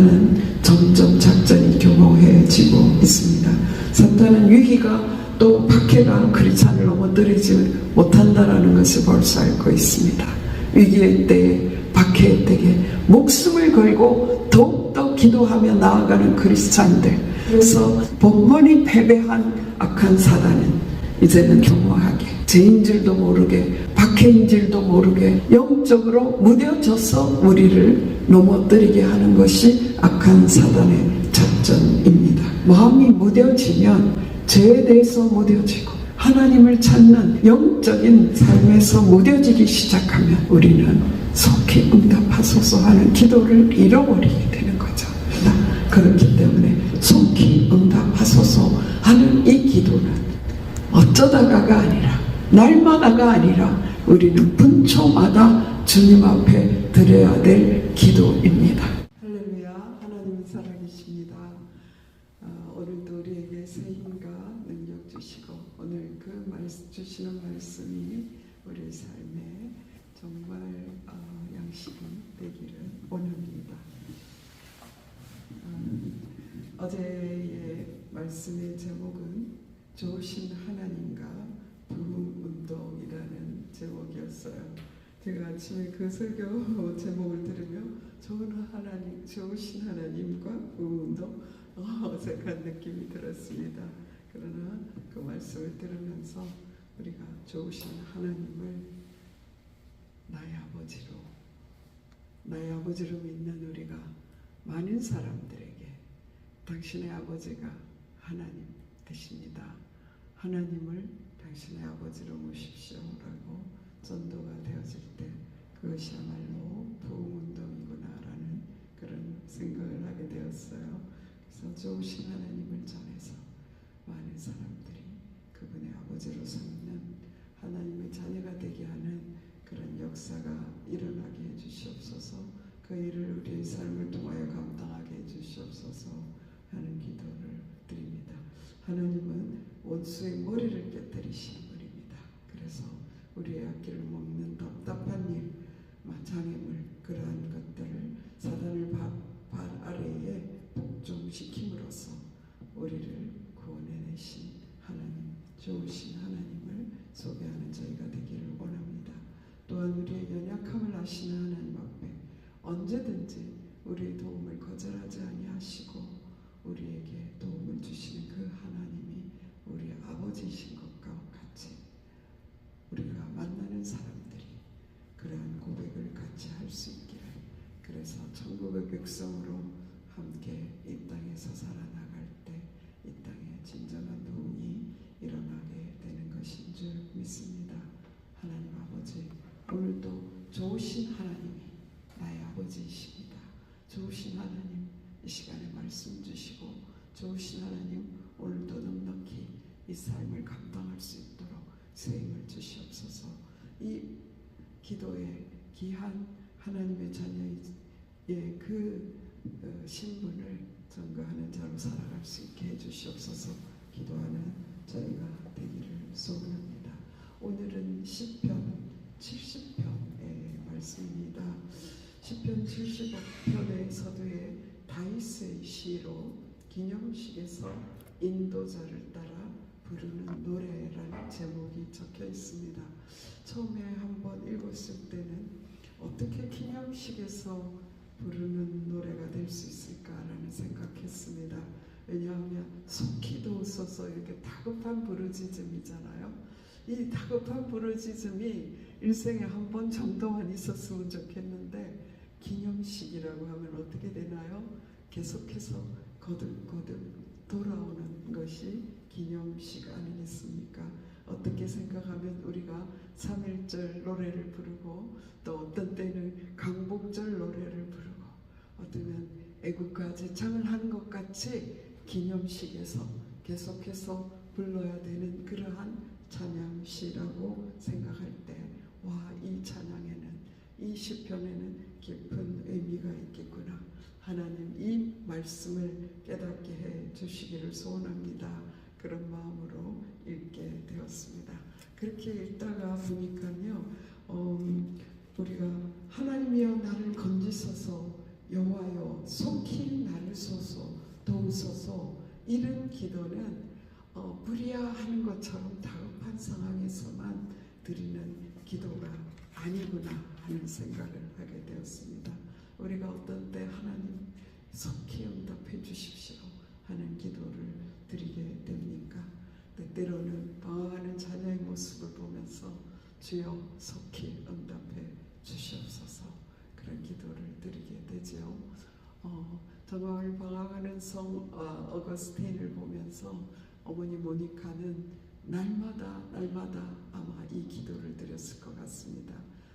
사탄은 점점 작전이 규모해지고 있습니다. 사탄은 위기가 또 박해가 크리스찬을 넘어뜨리지 못한다라는 것을 벌써 알고 있습니다. 위기의 때에, 박해의 때에 목숨을 걸고 더욱더 기도하며 나아가는 크리스찬들, 그래서 번번이 패배한 악한 사단은 이제는 교묘하게 죄인 줄도 모르게 박해인 줄도 모르게 영적으로 무뎌져서 우리를 넘어뜨리게 하는 것이 악한 사단의 작전입니다. 마음이 무뎌지면 죄에 대해서 무뎌지고 하나님을 찾는 영적인 삶에서 무뎌지기 시작하면 우리는 속히 응답하소서 하는 기도를 잃어버리게 되는 거죠. 그렇기 때문에 속히 응답하소서 하는 이 기도는 어쩌다가가 아니라 날마다가 아니라 우리는 분초마다 주님 앞에 드려야 될 기도입니다. 할렐루야. 하나님은 살아계십니다. 오늘도 우리에게 새 힘과 능력 주시고 오늘 그 주시는 말씀이 우리 삶에 정말 양식이 되기를 원합니다. 어제의 말씀의 제목은 좋으신 하나님과 부흥운동이라는 제목이었어요. 제가 아침에 그 설교 제목을 들으며 좋으신 하나님과 부흥운동 어색한 느낌이 들었습니다. 그러나 그 말씀을 들으면서 우리가 좋으신 하나님을 나의 아버지로 믿는 우리가 많은 사람들에게 당신의 아버지가 하나님 되십니다. 하나님을 당신의 아버지로 모십시오라고 전도가 되어질 때 그것이야말로 부흥운동이구나라는 그런 생각을 하게 되었어요. 그래서 좋으신 하나님을 전해서 많은 사람들이 그분의 아버지로 삼는 하나님의 자녀가 되게 하는 그런 역사가 일어나게 해주시옵소서. 그 일을 우리의 삶을 통하여 감당하게 해주시옵소서 하는 기도를 드립니다. 하나님은 원수의 머리를 깨뜨리시는 분입니다. 그래서 우리의 악기를 먹는 답답한 일, 장애물, 그러한 것들을 사단을 발 아래에 복종시킴으로써 우리를 구원해내신 하나님, 좋으신 하나님을 소개하는 저희가 되기를 원합니다. 또한 우리의 연약함을 아시는 하나님 앞에 언제든지 우리의 도움을 거절하지 아니하시고 우리에게 도움을 주시는 그 하나님이 우리 아버지이신 것과 같이 우리가 만나는 사람들이 그러한 고백을 같이 할 수 있기를, 그래서 천국의 백성으로 함께 이 땅에서 살아나갈 때 이 땅에 진정한 도움이 일어나게 되는 것인 줄 믿습니다. 하나님 아버지, 오늘도 좋으신 하나님이 나의 아버지이십니다. 좋으신 하나님, 이 시간에 말씀 주시고 좋으신 하나님, 오늘도 넉넉히 이 삶을 감당할 수 있도록 새 힘을 주시옵소서. 이 기도에 귀한 하나님의 자녀의 그 신분을 전가하는 자로 살아갈 수 있게 해주시옵소서. 기도하는 저희가 되기를 소원합니다. 오늘은 시편 70편의 말씀입니다. 시편 75편의 서두에 다윗의 시로 기념식에서 인도자를 따라 부르는 노래라는 제목이 적혀 있습니다. 처음에 한번 읽었을 때는 어떻게 기념식에서 부르는 노래가 될 수 있을까라는 생각했습니다. 왜냐하면 속히도 없어서 이렇게 다급한 부르짖음이잖아요. 이 다급한 부르짖음이 일생에 한 번 정도만 있었으면 좋겠는데 기념식이라고 하면 어떻게 되나요? 계속해서 거듭거듭 돌아오는 것이 기념식 아니겠습니까? 어떻게 생각하면 우리가 3.1절 노래를 부르고 또 어떤 때는 강복절 노래를 부르고 어쩌면 애국가 제창을 하는 것 같이 기념식에서 계속해서 불러야 되는 그러한 찬양시라고 생각할 때, 와, 이 찬양에는, 이 시편에는 깊은 의미가 있겠구나. 하나님 이 말씀을 깨닫게 해 주시기를 소원합니다. 그런 마음으로 읽게 되었습니다. 그렇게 읽다가 보니까요, 우리가 하나님이여 나를 건지소서, 여호와여 속히 이런 기도는 무리하는 것처럼 다급한 상황에서만 드리는 기도가 아니구나 하는 생각을 하게 되었습니다. 우리가 어떤 때 하나님 속히 응답해 주십시오 하는 기도를 드리게 됩니까? 때때로는 방황하는 자녀의 모습을 보면서 주여 속히 응답해 주시옵소서 그런 기도를 드리게 되죠. 정말 방황하는 성 어거스틴을 보면서 어머니 모니카는 날마다 아마 이 기도를 드렸을 것 같습니다.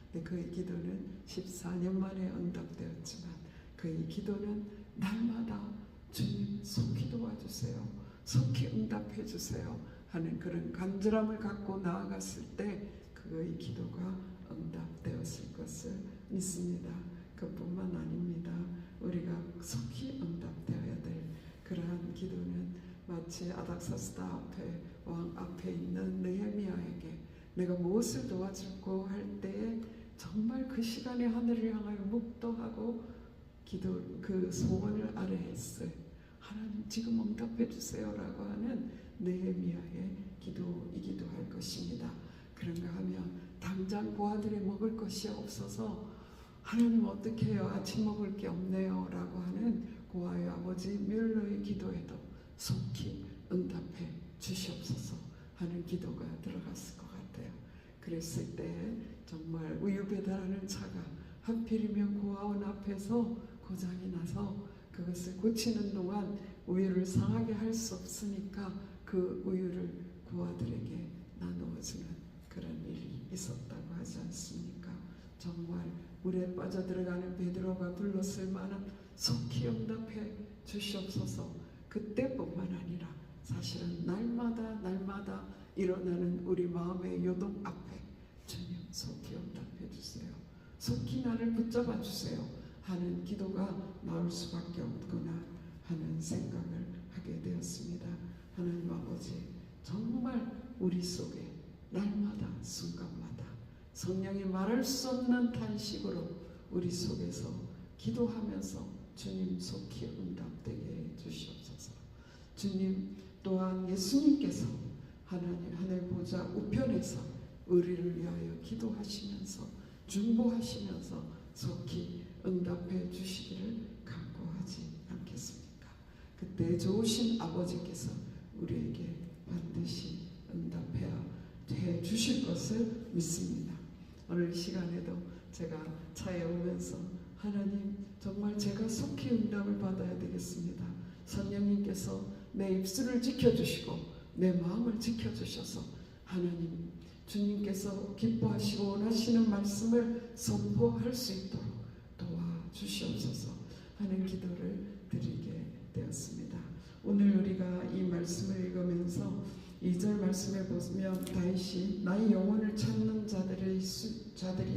근데 그의 기도는 14년 만에 응답되었지만 그의 기도는 날마다 주님 속히 도와주세요, 속히 응답해 주세요 하는 그런 간절함을 갖고 나아갔을 때 그의 기도가 응답되었을 것을 믿습니다. 그뿐만 아닙니다. 우리가 속히 응답되어야 될 그러한 기도는 마치 아닥사스다 앞에 왕 앞에 있는 느헤미야에게 내가 무엇을 도와줄고 할 때에 정말 그 시간에 하늘을 향하여 묵도하고 기도 그 소원을 아뢰했어요. 하나님 지금 응답해 주세요라고 하는 느헤미야의 기도이기도 할 것입니다. 그런가 하면 당장 고아들이 먹을 것이 없어서 하나님 어떻게 해요? 아침 먹을 게 없네요 라고 하는 고아의 아버지 뮬러의 기도에도 속히 응답해 주시옵소서 하는 기도가 들어갔을 것 같아요. 그랬을 때 정말 우유 배달하는 차가 하필이면 고아원 앞에서 고장이 나서 그것을 고치는 동안 우유를 상하게 할 수 없으니까 그 우유를 고아들에게 나누어주는 그런 일이 있었다고 하지 않습니까? 정말 물에 빠져들어가는 베드로가 불렀을 만한 속히 응답해 주시옵소서. 그때뿐만 아니라 사실은 날마다 일어나는 우리 마음의 요동 앞에 주님 속히 응답해 주세요, 속히 나를 붙잡아 주세요 하는 기도가 나올 수밖에 없구나 하는 생각을 하게 되었습니다. 하나님 아버지 정말 우리 속에 날마다 순간마다 성령이 말할 수 없는 탄식으로 우리 속에서 기도하면서 주님 속히 응답되게 해 주시옵소서. 주님 또한 예수님께서 하나님 하늘 보좌 우편에서 우리를 위하여 기도하시면서 중보하시면서 속히 응답해 주시기를 간구하지 않겠습니까? 그때 좋으신 아버지께서 우리에게 반드시 응답해 주실 것을 믿습니다. 오늘 시간에도 제가 차에 오면서 하나님 정말 제가 속히 응답을 받아야 되겠습니다. 성령님께서 내 입술을 지켜주시고 내 마음을 지켜주셔서 하나님 주님께서 기뻐하시고 원하시는 말씀을 선포할 수 있도록 도와주시옵소서 하는 기도를 드리게 되었습니다. 오늘 우리가 이 말씀을 읽으면서 2절 말씀에 보면 다윗이 나의 영혼을 찾는 자들이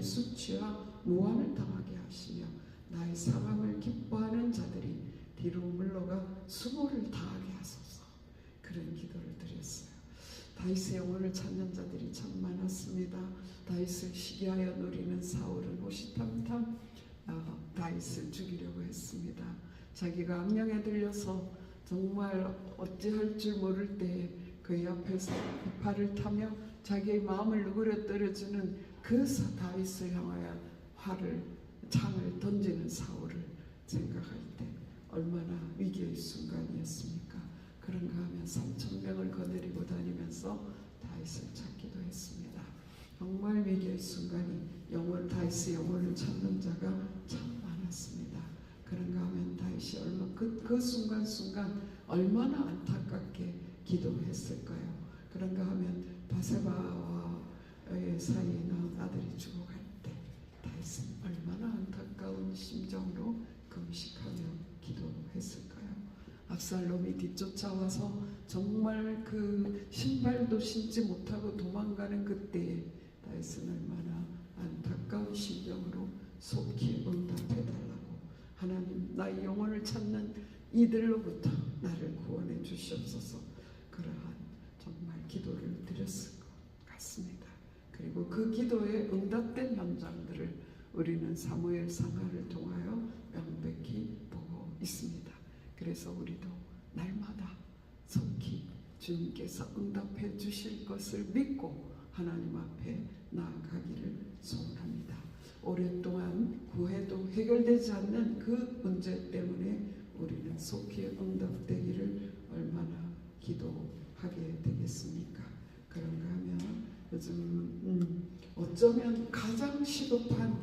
수치와 무함을 당하게 하시며 나의 사망을 기뻐하는 자들이 뒤로 물러가 수모를 당하게 하소서 그런 기도를 드렸어요. 다윗의 영혼을 찾는 자들이 참 많았습니다. 다윗을 시기하여 노리는 사울은 호시탐탐 다윗을 죽이려고 했습니다. 자기가 악령에 들려서 정말 어찌할 줄 모를 때에 그의 앞에서 비파를 타며 자기의 마음을 누그러뜨려주는 그 다윗을 향하여 창을 던지는 사울을 생각할 때 얼마나 위기의 순간이었습니까? 그런가 하면 3,000명을 거느리고 다니면서 다윗을 찾기도 했습니다. 정말 위기의 순간이 다윗의 영혼을 찾는 자가 참 많았습니다. 그런가 하면 다윗이 그 순간순간 얼마나 안타깝게 기도했을까요? 그런가 하면 바세바와의 사이에 낳은 아들이 죽어갈 때 다윗은 얼마나 안타까운 심정으로 금식하며 기도했을까요? 압살롬이 뒤쫓아와서 정말 그 신발도 신지 못하고 도망가는 그때에 다윗은 얼마나 안타까운 심정으로 속히 응답해달라고 하나님 나의 영혼을 찾는 이들로부터 나를 구원해 주시옵소서 그러한 정말 기도를 드렸을 것 같습니다. 그리고 그 기도에 응답된 현장들을 우리는 사무엘 상하를 통하여 명백히 보고 있습니다. 그래서 우리도 날마다 속히 주님께서 응답해 주실 것을 믿고 하나님 앞에 나아가기를 소원합니다. 오랫동안 구해도 해결되지 않는 그 문제 때문에 우리는 속히 응답되기를 얼마나 기도하게 되겠습니까? 그런가 하면 요즘 어쩌면 가장 시급한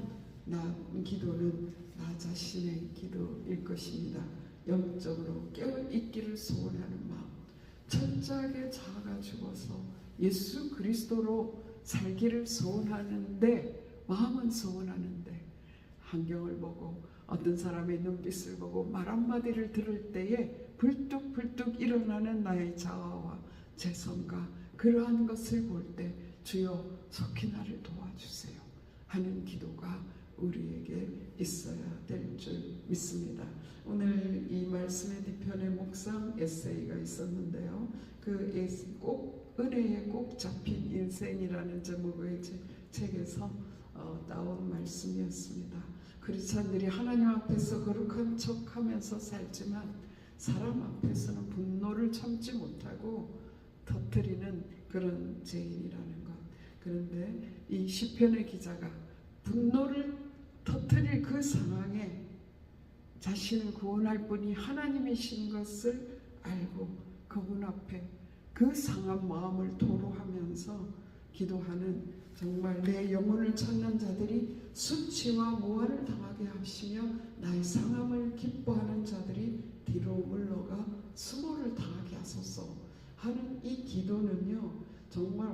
기도는 나 자신의 기도일 것입니다. 영적으로 깨어있기를 소원하는 마음, 철저하게 자아가 죽어서 예수 그리스도로 살기를 소원하는데, 마음은 소원하는데 환경을 보고 어떤 사람의 눈빛을 보고 말 한마디를 들을 때에 불뚝불뚝 일어나는 나의 자아와 죄성과 그러한 것을 볼 때 주여 속히 나를 도와주세요 하는 기도가 우리에게 있어야 될 줄 믿습니다. 오늘 이 말씀의 뒤편에 묵상 에세이가 있었는데요. 꼭 은혜에 꼭 잡힌 인생이라는 제목의 책에서 나온 말씀이었습니다. 크리스찬들이 하나님 앞에서 거룩한 척하면서 살지만 사람 앞에서는 분노를 참지 못하고 터뜨리는 그런 죄인이라는 것. 그런데 이 시편의 기자가 분노를 터뜨릴 그 상황에 자신을 구원할 분이 하나님이신 것을 알고 그분 앞에 그 상한 마음을 토로하면서 기도하는, 정말 내 영혼을 찾는 자들이 수치와 모함을 당하게 하시며 나의 상함을 기뻐하는 자들이 뒤로 물러가 수모를 당하게 하소서 하는 이 기도는요, 정말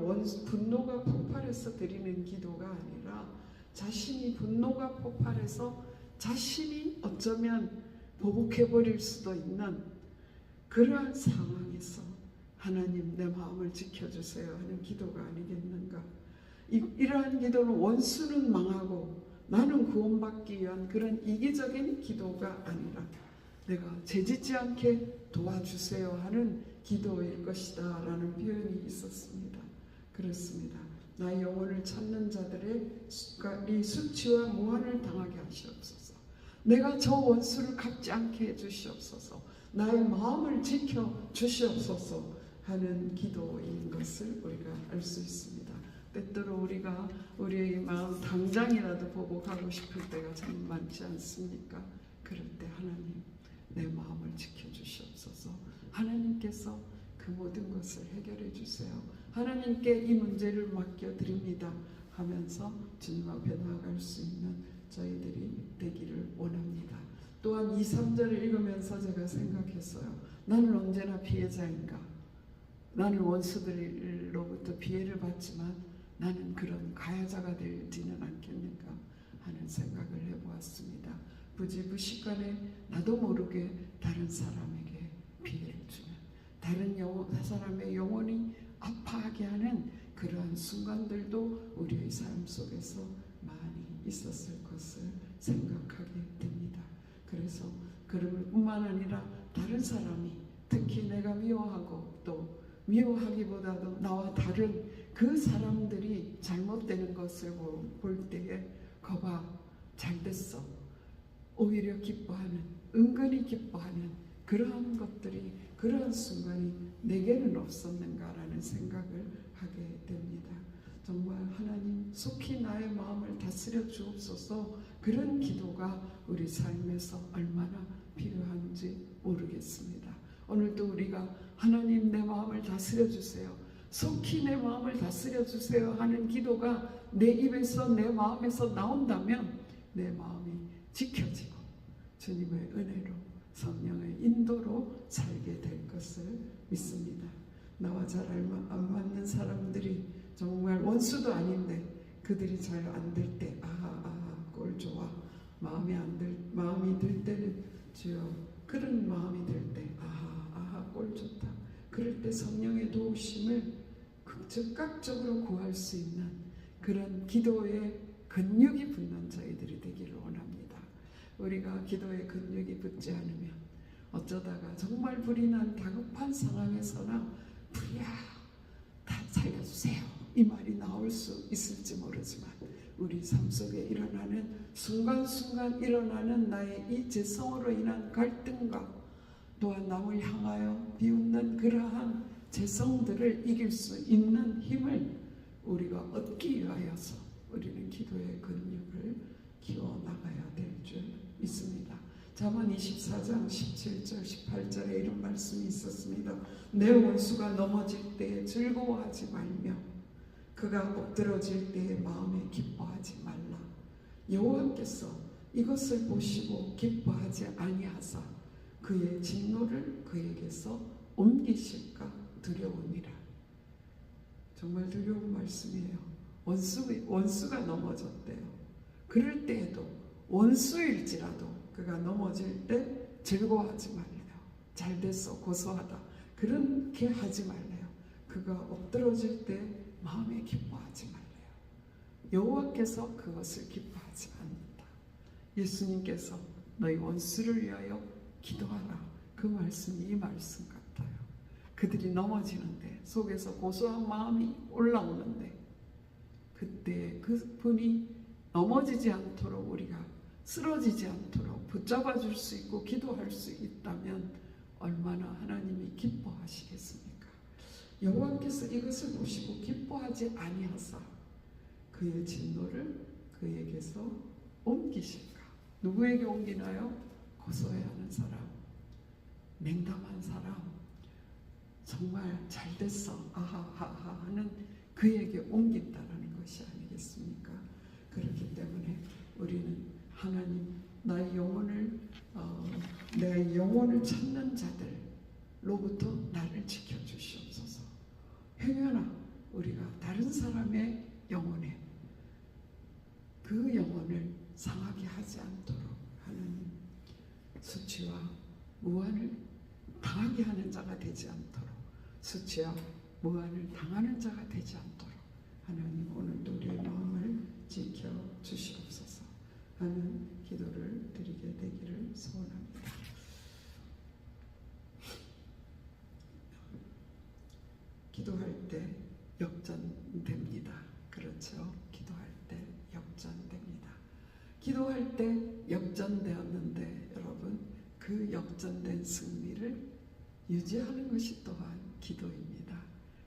분노가 폭발해서 드리는 기도가 아니라 자신이 분노가 폭발해서 자신이 어쩌면 보복해버릴 수도 있는 그러한 상황에서 하나님 내 마음을 지켜주세요 하는 기도가 아니겠는가. 이러한 기도는 원수는 망하고 나는 구원받기 위한 그런 이기적인 기도가 아니라 내가 죄짓지 않게 도와주세요 하는 기도일 것이다 라는 표현이 있었습니다. 그렇습니다. 나의 영혼을 찾는 자들의 이 수치와 무한을 당하게 하시옵소서. 내가 저 원수를 갚지 않게 해주시옵소서. 나의 마음을 지켜 주시옵소서 하는 기도인 것을 우리가 알 수 있습니다. 때때로 우리가 우리의 마음 당장이라도 보복하고 싶을 때가 참 많지 않습니까? 그럴 때 하나님 내 마음을 지켜주시옵소서. 하나님께서 그 모든 것을 해결해 주세요. 하나님께 이 문제를 맡겨드립니다 하면서 주님 앞에 나아갈 수 있는 저희들이 되기를 원합니다. 또한 2, 3절을 읽으면서 제가 생각했어요. 나는 언제나 피해자인가? 나는 원수들로부터 피해를 받지만 나는 그런 가해자가 되지는 않겠는가 하는 생각을 해보았습니다. 부지부식간에 나도 모르게 다른 사람에게 피해를 주면 다른 사람의 영혼이 아파하게 하는 그러한 순간들도 우리의 삶 속에서 많이 있었을 것을 생각하게 됩니다. 그래서 그럴 뿐만 아니라 다른 사람이 특히 내가 미워하고 또 미워하기보다도 나와 다른 그 사람들이 잘못되는 것을 볼 때에 거봐 잘됐어 오히려 기뻐하는, 은근히 기뻐하는 그러한 것들이, 그러한 순간이 내게는 없었는가라는 생각을 하게 됩니다. 정말 하나님 속히 나의 마음을 다스려 주옵소서. 그런 기도가 우리 삶에서 얼마나 필요한지 모르겠습니다. 오늘도 우리가 하나님 내 마음을 다스려 주세요, 속히 내 마음을 다스려 주세요 하는 기도가 내 입에서 내 마음에서 나온다면 내 마음이 지켜지고 주님의 은혜로 성령의 인도로 살게 될 것을 믿습니다. 나와 잘 안 맞는 사람들이 정말 원수도 아닌데 그들이 잘 안 될 때 꼴 좋아 마음이 들 때는 주여 그런 마음이 들 때 꼴 좋다. 그럴 때 성령의 도우심을 즉각적으로 구할 수 있는 그런 기도의 근육이 붙는 저희들이 되기를 원합니다. 우리가 기도의 근육이 붙지 않으면 어쩌다가 정말 불이 난 다급한 상황에서나 불이야 다 살려주세요 이 말이 나올 수 있을지 모르지만 우리 삶 속에 일어나는 순간순간 일어나는 나의 이 죄성으로 인한 갈등과 또한 남을 향하여 비웃는 그러한 재성들을 이길 수 있는 힘을 우리가 얻기 위하여서 우리는 기도의 근육을 키워나가야 될 줄 믿습니다. 잠언 24장 17절 18절에 이런 말씀이 있었습니다. 내 원수가 넘어질 때에 즐거워하지 말며 그가 엎드러질 때에 마음에 기뻐하지 말라. 여호와께서 이것을 보시고 기뻐하지 아니하사 그의 진노를 그에게서 옮기실까 두려우니라. 정말 두려운 말씀이에요. 원수가 넘어졌대요. 그럴 때에도 원수일지라도 그가 넘어질 때 즐거워하지 말래요. 잘됐어, 고소하다, 그렇게 하지 말래요. 그가 엎드러질 때 마음에 기뻐하지 말래요. 여호와께서 그것을 기뻐하지 않는다. 예수님께서 너희 원수를 위하여 기도하라. 그 말씀이 이 말씀 같아요. 그들이 넘어지는데 속에서 고소한 마음이 올라오는데 그때 그분이 넘어지지 않도록 우리가 쓰러지지 않도록 붙잡아 줄 수 있고 기도할 수 있다면 얼마나 하나님이 기뻐하시겠습니까? 여호와께서 이것을 보시고 기뻐하지 아니하사 그의 진노를 그에게서 옮기실까? 누구에게 옮기나요? 고소해하는 사람, 냉담한 사람, 정말 잘됐어 아하하하 하는 그에게 옮긴다라는 것이 아니겠습니까? 그렇기 때문에 우리는 하나님 나의 영혼을 찾는 자들로부터 나를 지켜주시옵소서. 행여나 우리가 다른 사람의 영혼에 그 영혼을 상하게 하지 않도록 하나님 수치와 무한을 당하게 하는 자가 되지 않도록, 수치와 무한을 당하는 자가 되지 않도록 하나님 오늘도 우리의 마음을 지켜 주시옵소서 하는 기도를 드리게 되기를 소원합니다. 기도할 때 역전됩니다. 그렇죠? 기도할 때 역전됩니다. 기도할 때 역전되었는데 여러분 그 역전된 승리를 유지하는 것이 또한 기도입니다.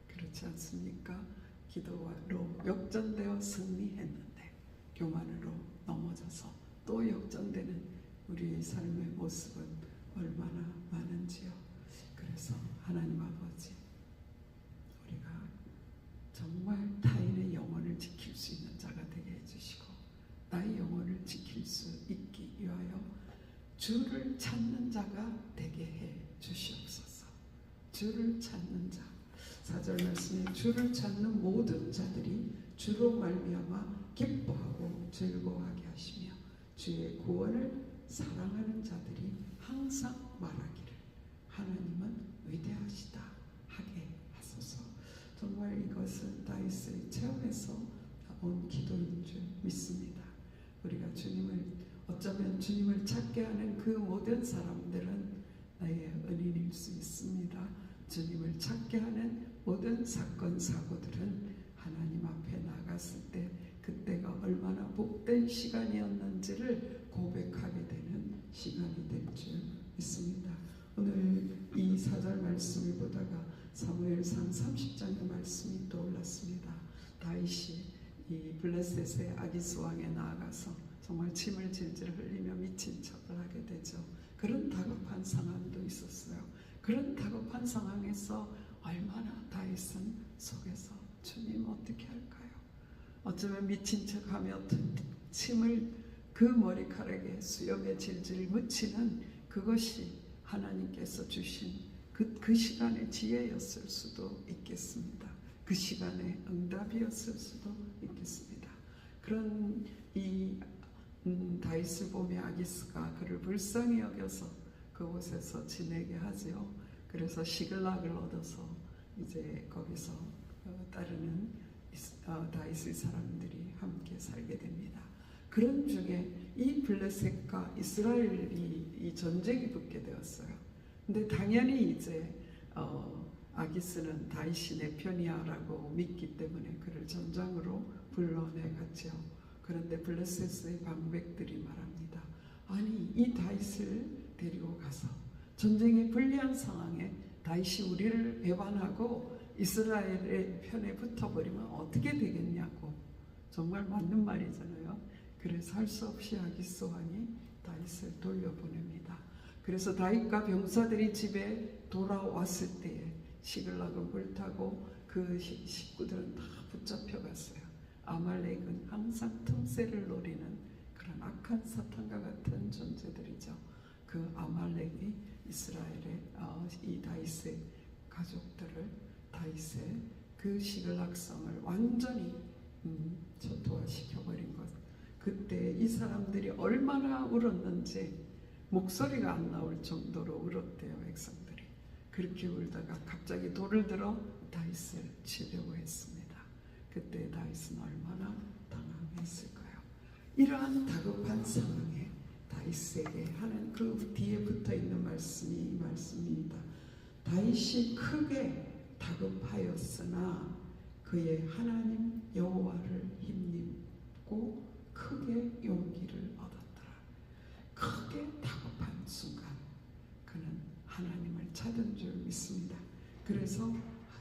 그렇지 않습니까? 기도로 역전되어 승리했는데 교만으로 넘어져서 또 역전되는 우리의 삶의 모습은 얼마나 많은지요. 그래서 하나님 아버지 우리가 정말 타인의 영혼을 지킬 수 있는 자가 되게 해주시고 나의 영혼을 지킬 수 있기 위하여 주를 찾는 자가 되게 해 주시옵소서. 주를 찾는 자, 4절 말씀에 주를 찾는 모든 자들이 주로 말미암아 기뻐하고 즐거워하게 하시며 주의 구원을 사랑하는 자들이 항상 말하기를 하나님은 위대하시다 하게 하소서. 정말 이것은 다윗의 체험에서 온 기도인 줄 믿습니다. 우리가 어쩌면 주님을 찾게 하는 그 모든 사람들은 나의 은인일 수 있습니다. 주님을 찾게 하는 모든 사건 사고들은 하나님 앞에 나갔을 때 그때가 얼마나 복된 시간이었는지를 고백하게 되는 시간이 될 줄 믿습니다. 오늘 이 4절 말씀을 보다가 사무엘상 30장의 말씀이 떠올랐습니다. 다윗이 이 블레셋의 아기스 왕에 나아가서 정말 침을 질질 흘리며 미친 척을 하게 되죠. 그런 다급한 상황도 있었어요. 그런 다급한 상황에서 얼마나 다윗은 속에서 주님 어떻게 할까요? 어쩌면 미친 척하며 침을 그 머리카락에 수염에 질질 묻히는 그것이 하나님께서 주신 그 시간의 지혜였을 수도 있겠습니다. 그 시간의 응답이었을 수도 있겠습니다. 그런 이 다윗을 보며 아기스가 그를 불쌍히 여겨서 그곳에서 지내게 하지요. 그래서 시글락을 얻어서 이제 거기서 따르는 다윗의 사람들이 함께 살게 됩니다. 그런 중에 이 블레셋과 이스라엘이 이 전쟁이 붙게 되었어요. 근데 당연히 이제 아기스는 다윗이 내 편이야라고 믿기 때문에 그를 전장으로 불러내갔죠. 그런데 블레셋의 방백들이 말합니다. 아니 이 다윗을 데리고 가서 전쟁의 불리한 상황에 다윗이 우리를 배반하고 이스라엘의 편에 붙어버리면 어떻게 되겠냐고. 정말 맞는 말이잖아요. 그래서 할 수 없이 아기스왕이 다윗을 돌려보냅니다. 그래서 다윗과 병사들이 집에 돌아왔을 때에 시글락은 불타고 그 식구들은 다 붙잡혀 갔어요. 아말렉은 항상 틈새를 노리는 그런 악한 사탄과 같은 존재들이죠. 그 아말렉이 이스라엘의 이 다윗의 가족들을, 다윗의 그 시글락성을 완전히 초토화시켜버린 것. 그때 이 사람들이 얼마나 울었는지 목소리가 안 나올 정도로 울었대요, 백성들이. 그렇게 울다가 갑자기 돌을 들어 다윗을 치려고 했습니다. 그때 다윗은 얼마나 당황했을까요? 이러한 다급한 상황에 다윗에게 하는 그 뒤에 붙어있는 말씀이 이 말씀입니다. 다윗이 크게 다급하였으나 그의 하나님 여호와를 힘입고 크게 용기를 얻었더라. 크게 다급한 순간 그는 하나님을 찾은 줄 믿습니다. 그래서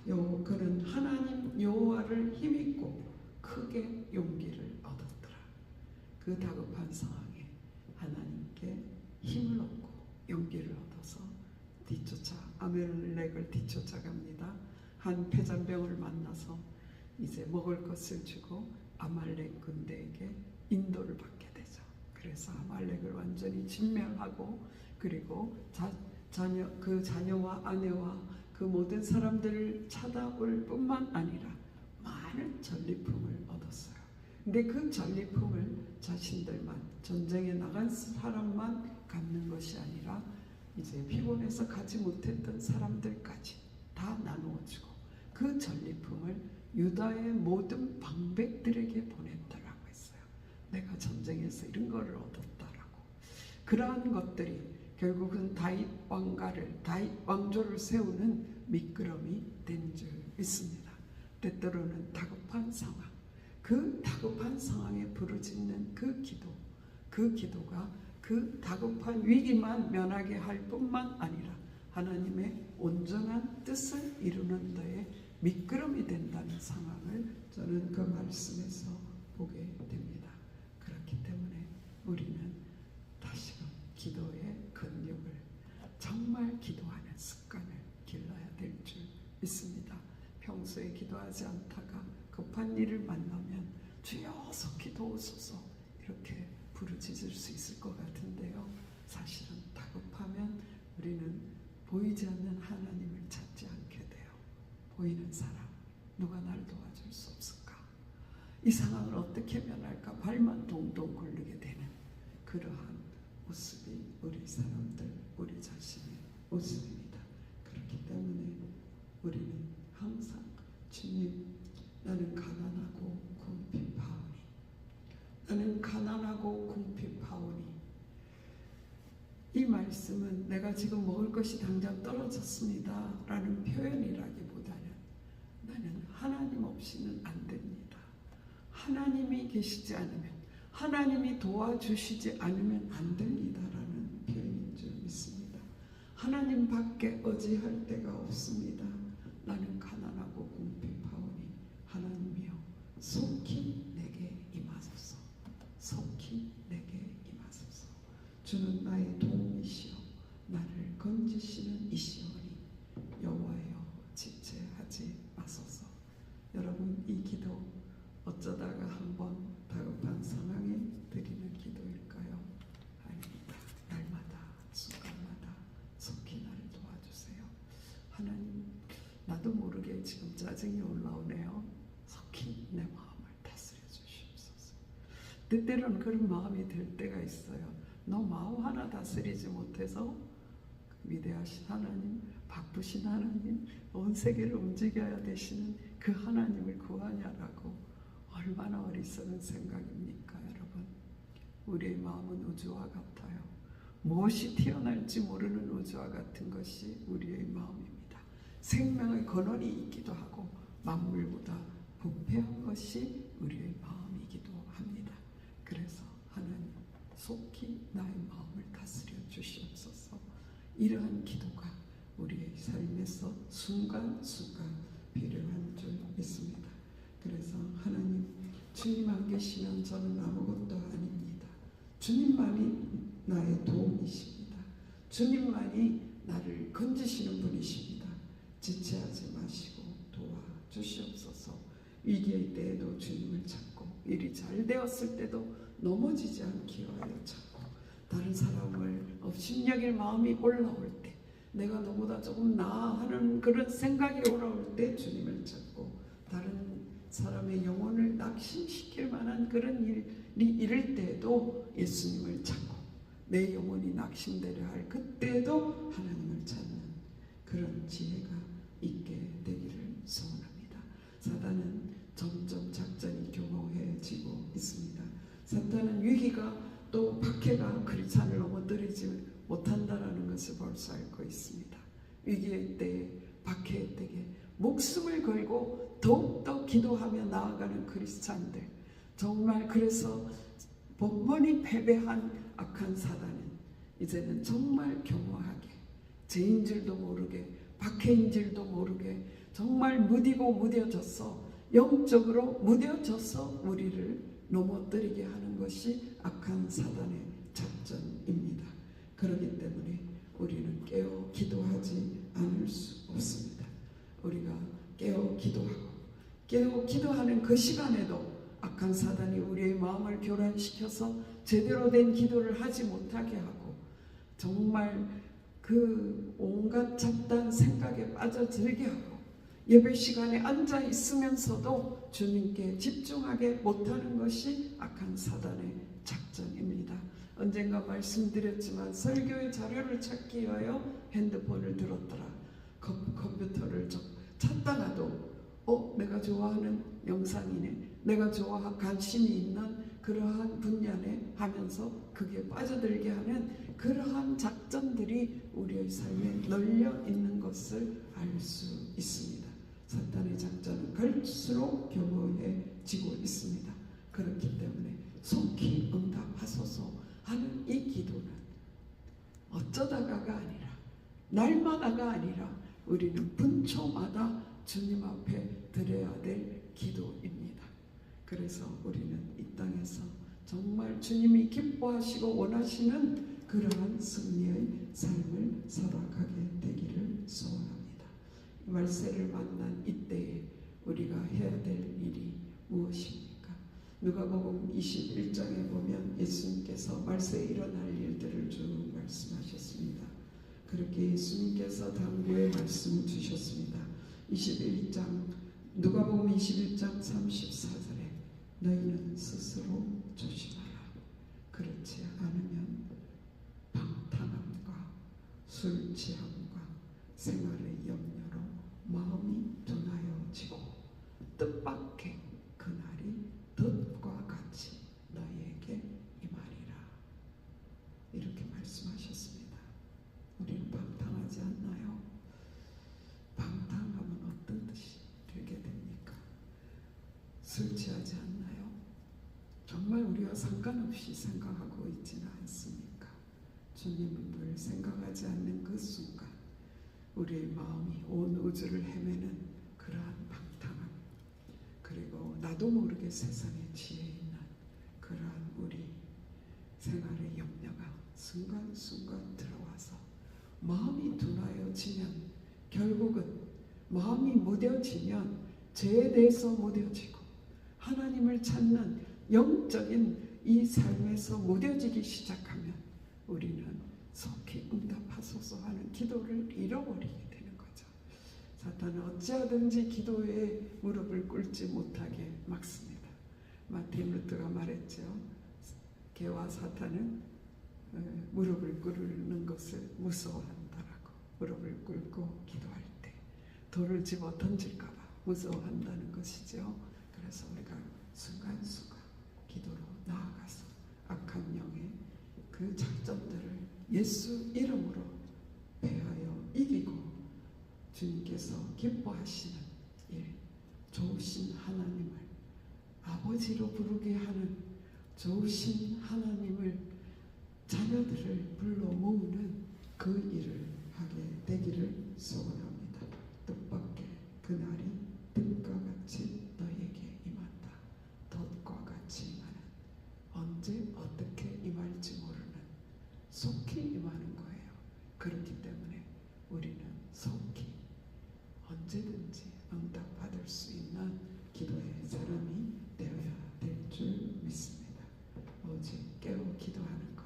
그는 하나님 여호와를 힘입고 크게 용기를 얻었더라. 그 다급한 상황에 하나님께 힘을 얻고 용기를 얻어서 아말렉을 뒤쫓아갑니다. 한 패잔병을 만나서 이제 먹을 것을 주고 아말렉 군대에게 인도를 받게 되죠. 그래서 아말렉을 완전히 진멸하고, 그리고 그 자녀와 아내와 그 모든 사람들을 찾아올 뿐만 아니라 많은 전리품을 얻었어요. 근데 그 전리품을 자신들만, 전쟁에 나간 사람만 갖는 것이 아니라 이제 피곤해서 가지 못했던 사람들까지 다 나누어주고 그 전리품을 유다의 모든 방백들에게 보냈다라고 했어요. 내가 전쟁에서 이런 거를 얻었다라고. 그러한 것들이 결국은 다윗 왕조를 세우는 미끄럼이 된 줄 믿습니다. 때때로는 다급한 상황, 그 다급한 상황에 부르짖는 그 기도가 그 다급한 위기만 면하게 할 뿐만 아니라 하나님의 온전한 뜻을 이루는 데에 미끄럼이 된다는 상황을 저는 그 말씀에서 보게 됩니다. 그렇기 때문에 우리는 다시금 기도의 근육을, 정말 기도하는 습관을 길러야 될 줄 믿습니다. 평소에 기도하지 않다가 급한 일을 만나면 주여 속히 도우소서 이렇게 부르짖을 수 있을 것 같은데요. 사실은 다급하면 우리는 보이지 않는 하나님을 찾지 않게 돼요. 보이는 사람, 누가 날 도와줄 수 없을까? 이 상황을 어떻게 면할까? 발만 동동 굴르게 되는 그러한 모습이 우리 사람들, 우리 자신의 모습입니다. 그렇기 때문에 우리는 항상 주님, 나는 가난하고 궁핍하오니, 나는 가난하고 궁핍하오니. 이 말씀은 내가 지금 먹을 것이 당장 떨어졌습니다 라는 표현이라기보다는 나는 하나님 없이는 안 됩니다. 하나님이 계시지 않으면, 하나님이 도와주시지 않으면 안 됩니다 라는 표현인 줄 믿습니다. 하나님 밖에 의지할 데가 없습니다. 나는 가난하고 궁핍하오니 하나님이여 속히 내게 임하소서. 속히 내게 임하소서. 주는 나의 도움이시여 나를 건지시는 이시오니 여호와여 지체하지 마소서. 여러분, 이 기도 어쩌다가 한번 다급한 상황에 드리는 기도일까요? 아닙니다. 날마다 순간마다 속히 나를 도와주세요. 하나님, 나도 모르게 지금 짜증이 올라오네요. 속히 내 마음을 다스려 주시옵소서. 때때로는 그런 마음이 들 때가 있어요. 너 마음 하나 다스리지 못해서 위대하신 하나님, 바쁘신 하나님, 온 세계를 움직여야 되시는 그 하나님을 구하냐라고. 얼마나 어리석은 생각입니까, 여러분? 우리의 마음은 우주와 같아요. 무엇이 튀어날지 모르는 우주와 같은 것이 우리의 마음입니다. 생명의 근원이 있기도 하고 만물보다 부패한 것이 우리의 마음이기도 합니다. 그래서 하나님, 속히 나의 마음을 다스려 주시옵소서. 이러한 기도가 우리의 삶에서 순간순간 필요한 줄 믿습니다. 그래서 하나님, 주님 안 계시면 저는 아무것도 아닙니다. 주님만이 나의 도움이십니다. 주님만이 나를 건지시는 분이십니다. 지체하지 마시고 도와주시옵소서. 위기의 때에도 주님을 찾고, 일이 잘 되었을 때도 넘어지지 않기 위하여 찾고, 다른 사람을 업신여길 마음이 올라올 때, 내가 너보다 조금 나아 하는 그런 생각이 올라올 때 주님을 찾고, 다른 사람의 영혼을 낙심시킬 만한 그런 일이 이럴 때에도 예수님을 찾고, 내 영혼이 낙심되려 할 그때에도 하나님을 찾는 그런 지혜가 있게 되기를 소원합니다. 사단은 점점 작전이 교모해지고 있습니다. 사탄은 위기가 또 박해가 그리스도를 넘어뜨리지 못한다라는 것을 벌써 알고 있습니다. 위기의 때에, 박해의 때에 목숨을 걸고 더욱더 기도하며 나아가는 그리스도인들, 정말 그래서 번번이 패배한 악한 사단은 이제는 정말 교묘하게, 죄인 줄도 모르게, 박해인 줄도 모르게 정말 무디고 무뎌져서, 영적으로 무뎌져서 우리를 넘어뜨리게 하는 것이 악한 사단의 작전입니다. 그렇기 때문에 우리는 깨어 기도하지 않을 수 없습니다. 우리가 깨어 기도하고, 깨어 기도하는 그 시간에도 악한 사단이 우리의 마음을 교란시켜서 제대로 된 기도를 하지 못하게 하고, 정말 그 온갖 잡다한 생각에 빠져들게 하고, 예배 시간에 앉아 있으면서도 주님께 집중하게 못하는 것이 악한 사단의 작전입니다. 언젠가 말씀드렸지만 설교의 자료를 찾기 위하여 핸드폰을 들었더라, 컴퓨터를 찾다가도 내가 좋아하는 영상이네, 내가 관심이 있는 그러한 분야네 하면서 그게 빠져들게 하는 그러한 작전들이 우리의 삶에 널려 있는 것을 알 수 있습니다. 사탄의 작전은 갈수록 교묘해지고 있습니다. 그렇기 때문에 속히 응답하소서 하는 이 기도는 어쩌다가가 아니라, 날마다가 아니라 우리는 분초마다 주님 앞에 드려야 될 기도입니다. 그래서 우리는 이 땅에서 정말 주님이 기뻐하시고 원하시는 그러한 승리의 삶을 살아가게 되기를 소원합니다. 말세를 만난 이때에 우리가 해야 될 일이 무엇입니까? 누가복음 21장에 보면 예수님께서 말세에 일어날 일들을 쭉 말씀하셨습니다. 그렇게 예수님께서 당부의 말씀을 주셨습니다. 21장, 누가복음 21장 34절에 너희는 스스로 조심하라. 그렇지 않으면 방탕함과 술 취함과 생활의 염려로 마음이 둔하여지고 뜻밖의 그날이 덫과 같이 너희에게 임하리라. 이렇게 말씀하셨습니다. 우리는 방탕하지 않나요? 방탕하면 어떤 뜻이 되게 됩니까? 술 취하지 않나요? 정말 우리와 상관없이 생각하고 있지는 않습니까? 주님을 생각하지 않는 그 순간 우리의 마음이 온 우주를 헤매는 그러한 방탕함, 그리고 나도 모르게 세상에 취해 있는 그러한 우리 생활의 염려가 순간순간 들어와서 마음이 둔하여지면, 결국은 마음이 무뎌지면 죄에 대해서 무뎌지고 하나님을 찾는 영적인 이 삶에서 무뎌지기 시작하면 우리는 속히 응답하소서 하는 기도를 잃어버리게 되는 거죠. 사탄은 어찌하든지 기도에 무릎을 꿇지 못하게 막습니다. 마틴 루터가 말했죠. 개와 사탄은 무릎을 꿇는 것을 무서워한다라고. 무릎을 꿇고 기도할 때 돌을 집어 던질까 봐 무서워한다는 것이죠. 그래서 우리가 순간순간 기도로 나아가서 악한 영의 그 작전들을 예수 이름으로 패하여 이기고 주님께서 기뻐하시는 일, 좋으신 하나님을 아버지로 부르게 하는 좋으신 하나님을, 자녀들을 불러 모으는 그 일을 소원합니다. 뜻밖의 그날이 뜻과 같이 너에게 임한다. 덫과 같이 임하는, 언제 어떻게 임할지 모르는, 속히 임하는 거예요. 그렇기 때문에 우리는 속히 언제든지 응답받을 수 있는 기도의 사람이 되어야 될 줄 믿습니다. 오직 깨어 기도하는 것,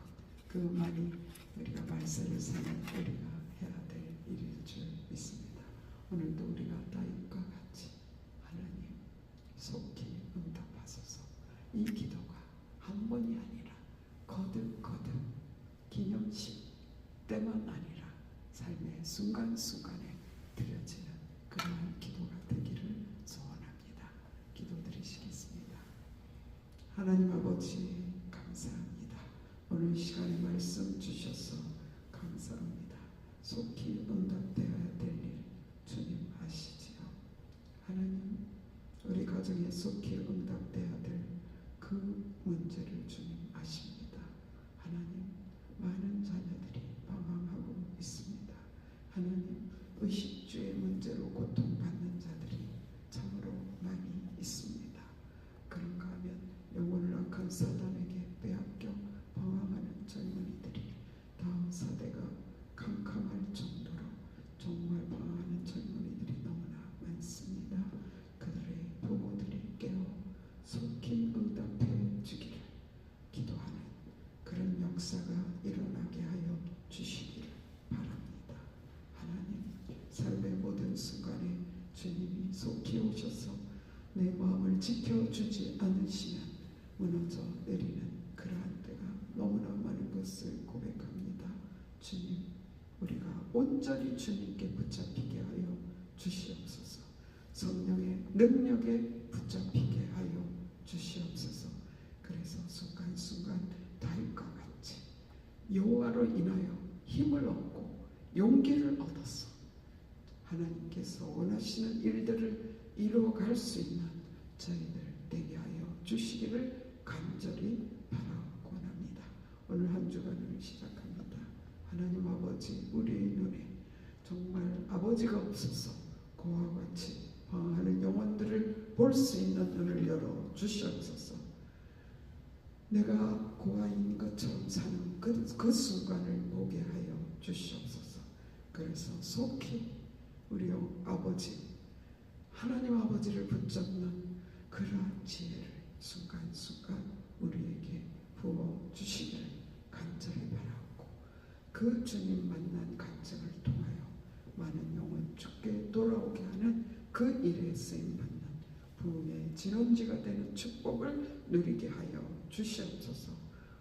그만이 우리가 말세를 사는 우리가 해야 될 일일 줄 믿습니다. 오늘도 우리가 다윗과 같이 하나님 속히 응답하소서. 이 기도가 한 번이 아니라 거듭거듭 기념식 때만 아니라 삶의 순간순간에 드려지는 그러한 기도가 되기를 소원합니다. 기도드리시겠습니다. 하나님 아버지 감사합니다. 오늘 시간에 말씀 주셔서 감사합니다. 속히 응답되어야 될 일 주님 아시지요. 하나님 우리 가정에 속히 응답되어야 될 그 문제를 주님 아십니다. 하나님 많은 자녀들이 방황하고 있습니다. 하나님 의식주의 문제로 고통받는 자들이 참으로 많이 있습니다. 그런가 하면 영혼을 악한 사단에게 빼앗겨 방황하는 젊은이들이 다음 세대가 캄캄할 정도로 정말 방황하는 젊은이들이 너무나 많습니다. 그들의 부모들이 깨어 속히 응답해 주기를 기도하는 그런 역사가 일어나게 하여 주시기를 바랍니다. 하나님 삶의 모든 순간에 주님이 속히 오셔서 내 마음을 지켜주지 않으시면 무너져 내리는 그러한 때가 너무나 많은 것을 고백합니다. 주님 우리가 온전히 주님께 붙잡히게 하여 주시옵소서. 성령의 능력에 붙잡히게 하여 주시옵소서. 그래서 순간순간 다윗과 같이 여호와로 인하여 힘을 얻고 용기를 얻어서 하나님께서 원하시는 일들을 이루어갈 수 있는 저희들 되게 하여 주시기를 간절히 바라곤합니다. 오늘 한 주간을 시작합니다. 하나님 아버지 우리의 눈에 정말 아버지가 없어서 고와 같이 방황하는 영혼들을 볼 수 있는 눈을 열어 주시옵소서. 내가 고아인 것처럼 사는 그 순간을 보게 하여 주시옵소서. 그래서 속히 우리 아버지 하나님 아버지를 붙잡는 그러한 지혜를 순간순간 우리에게 부어 주시기를 간절히 바라고 그 주님 만난 간증을 통하여 많은 영혼 주께 돌아오게 하는 그 일에 쓰임받는 부흥의 진원지가 되는 축복을 누리게 하여 주시옵소서.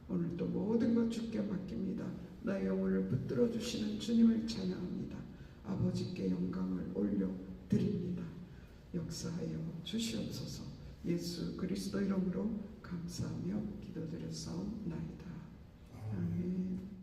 오늘도 모든 것 주께 맡깁니다. 나의 영혼을 붙들어 주시는 주님을 찬양합니다. 아버지께 영광을 올려드립니다. 역사하여 주시옵소서. 예수 그리스도 이름으로 감사하며 기도드렸사옵나이다. 아멘.